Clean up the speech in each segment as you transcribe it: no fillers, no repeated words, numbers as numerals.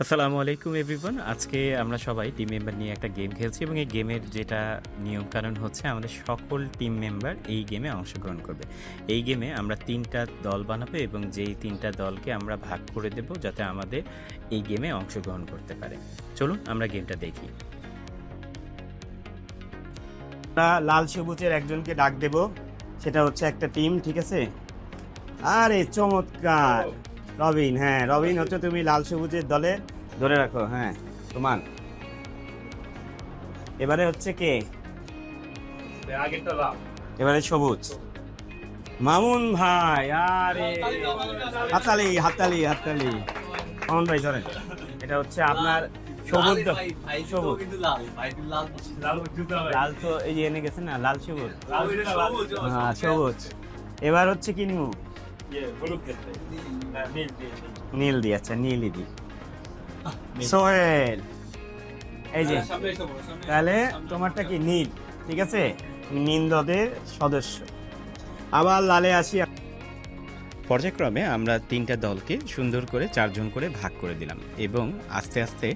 আসসালামু আলাইকুম এভরিওয়ান। আজকে আমরা সবাই টিম মেম্বার নিয়ে একটা গেম খেলছি এবং এই গেমের যেটা নিয়মকানুন হচ্ছে আমাদের সকল টিম মেম্বার এই গেমে অংশগ্রহণ করবে। এই গেমে আমরা ৩টা দল বানাবো এবং যেই ৩টা দলকে আমরা ভাগ করে দেব যাতে আমাদের এই গেমে অংশগ্রহণ করতে পারে। চলুন আমরা গেমটা দেখি। আমরা লাল সবুজের একজনকে ডাক দেব, সেটা হচ্ছে একটা টিম, ঠিক আছে? আরে চমৎকার রবিন, হ্যাঁ রবিন হচ্ছে তুমি লাল সবুজের দলে, ধরে রাখো। হ্যাঁ তোমার এবারে হচ্ছে কে? এবারে সবুজ মামুন ভাই। আরে হাততালি হাততালি হাততালি। মামুন ভাই ধরেন, এটা হচ্ছে আপনার সবুজ সবুজ লাল তো এই যে এনে গেছে না, লাল সবুজ। হ্যাঁ সবুজ। এবার হচ্ছে কি নিউ নীল দি, আচ্ছা নীলই দি। সোহেল এই যে, তাহলে তোমারটা কি নীল, ঠিক আছে? নীল দলের সদস্য। আবার লালে আসি। পর্যায়ক্রমে আমরা ৩টা দলকে সুন্দর করে ৪ জন করে ভাগ করে দিলাম এবং আস্তে আস্তে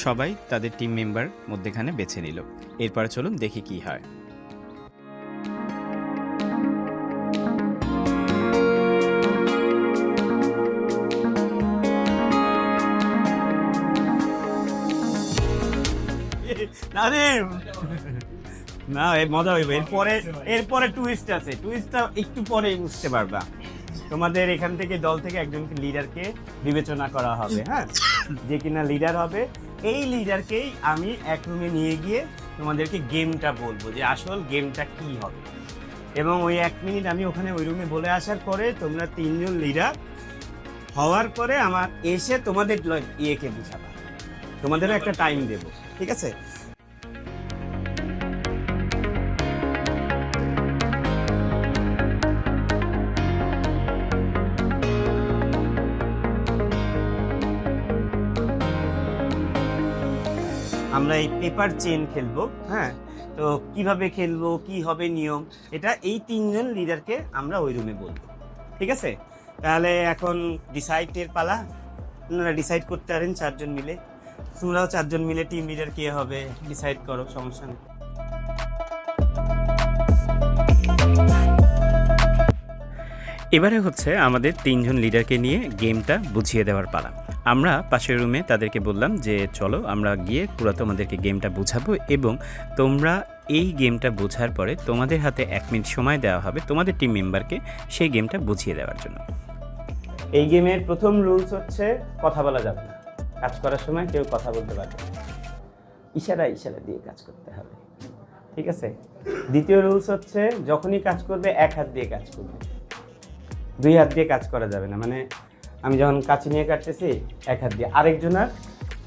সবাই তাদের টিম মেম্বার মধ্যেখানে বেছে নিল। এরপরে চলুন দেখি কি হয়। নাদিম না, মজা হইবে। এরপরে টুইস্ট আছে, টুইস্টটা একটু পরেই বুঝতে পারবা। তোমাদের এখান থেকে দল থেকে একজনকে লিডারকে বিবেচনা করা হবে, হ্যাঁ? যে কিনা লিডার হবে, এই লিডারকেই আমি এক রুমে নিয়ে গিয়ে তোমাদেরকে গেমটা বলবো যে আসল গেমটা কি হবে। এবং ওই 1 মিনিট আমি ওখানে ওই রুমে বলে আসার পরে তোমরা 3 জন লিডার হওয়ার পরে আমার এসে তোমাদের ইয়েকে বুঝাবা। তোমাদেরও একটা টাইম দেবো, ঠিক আছে? আমরা এই পেপার চেন খেলবো, হ্যাঁ? তো কিভাবে খেলবো, কি হবে নিয়ম, এটা এই 3 জন লিডারকে আমরা ওই রুমে বলবো, ঠিক আছে? তাহলে এখন ডিসাইডের পালা। আপনারা ডিসাইড করতে পারেন 4 জন মিলে। তোমরাও 4 জন মিলে টিম লিডার কে হবে ডিসাইড করো, সমস্যা নেই। এবারে হচ্ছে আমাদের ৩ জন লিডারকে নিয়ে গেমটা বুঝিয়ে দেওয়ার পালা। আমরা পাশের রুমে তাদেরকে বললাম যে চলো আমরা গিয়ে পুরো তোমাদেরকে গেমটা বুঝাবো এবং তোমরা এই গেমটা বোঝার পরে তোমাদের হাতে 1 মিনিট সময় দেওয়া হবে তোমাদের টিম মেম্বারকে সেই গেমটা বুঝিয়ে দেওয়ার জন্য। এই গেমের প্রথম রুলস হচ্ছে কথা বলা যাবে না। কাজ করার সময় কেউ কথা বলতে পারবে না, ইশারা ইশারা দিয়ে কাজ করতে হবে, ঠিক আছে? দ্বিতীয় রুলস হচ্ছে যখনই কাজ করবে 1 হাত দিয়ে কাজ করবে, 2 হাত দিয়ে কাজ করা যাবে না। মানে আমি যখন কাঁচি নিয়ে কাটতেছি 1 হাত দিয়ে, আরেকজনের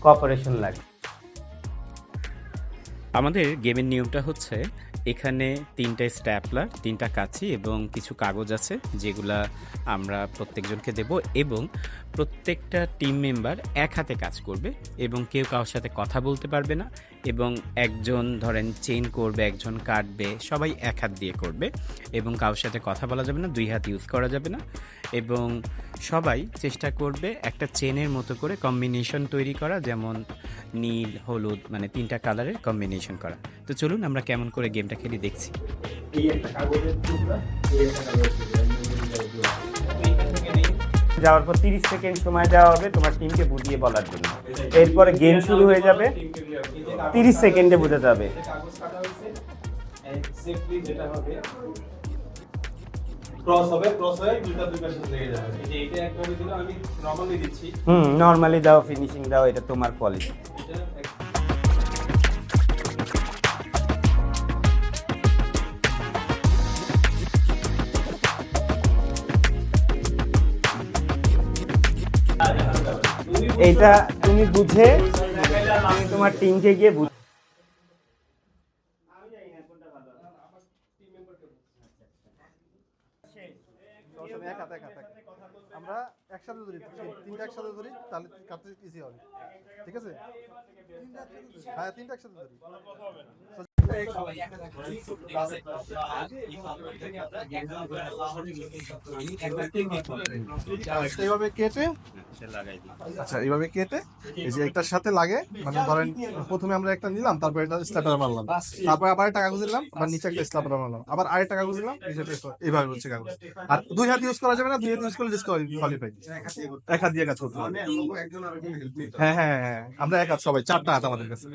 কোঅপারেশন লাগে। আমাদের গেমের নিয়মটা হচ্ছে এখানে 3টা স্ট্যাপলার, 3টা কাঁচি এবং কিছু কাগজ আছে যেগুলা আমরা প্রত্যেকজনকে দেব এবং প্রত্যেকটা টিম মেম্বার 1 হাতে কাজ করবে এবং কেউ কারোর সাথে কথা বলতে পারবে না এবং একজন ধরেন চেইন করবে, একজন কাটবে, সবাই 1 হাত দিয়ে করবে এবং কারোর সাথে কথা বলা যাবে না, 2 হাত ইউজ করা যাবে না এবং সবাই চেষ্টা করবে একটা চেনের মতো করে কম্বিনেশন তৈরি করা, যেমন নীল হলুদ, মানে 3টা কালারের কম্বিনেশন করা। তো চলুন আমরা কেমন করে গেমটা খেলি দেখছি। যাওয়ার পর 30 সেকেন্ড সময় দেওয়া হবে তোমার টিমকে বুঝিয়ে বলার জন্য। এরপরে গেম শুরু হয়ে যাবে, 30 সেকেন্ডে বোঝা যাবে। নরমালি দাও, ফিনিশিং দাও, এটা তোমার কোয়ালিটি। এইটা তুমি বুঝে তুমি তোমার টিমকে গিয়ে আমরা একসাথে ধরি, 3টা একসাথে ধরি, তাহলে কাটতে ইজি হবে, ঠিক আছে? হ্যাঁ 3টা একসাথে ধরি। এইভাবে কেটে, আচ্ছা এইভাবে কেটে এই যে একটার সাথে লাগে, মানে ধরেন প্রথমে আমরা একটা নিলাম, তারপর এটা স্ট্যাপলার মারলাম, তারপর আবার একটা কাগজ দিলাম, আবার নিচে একটা স্ট্যাপলার মারলাম, আবার আরেকটা কাগজ দিলাম, এইভাবে হচ্ছে কাগজ। আর দুই হাত ইউজ করা যাবে না, দুই হাত ইউজ করলে ডিসকোয়ালিফাই। এক হাত দিয়ে কাজ করতে হবে। হ্যাঁ হ্যাঁ হ্যাঁ, আমরা এক হাত সবাই, 4টা হাত আমাদের কাছে।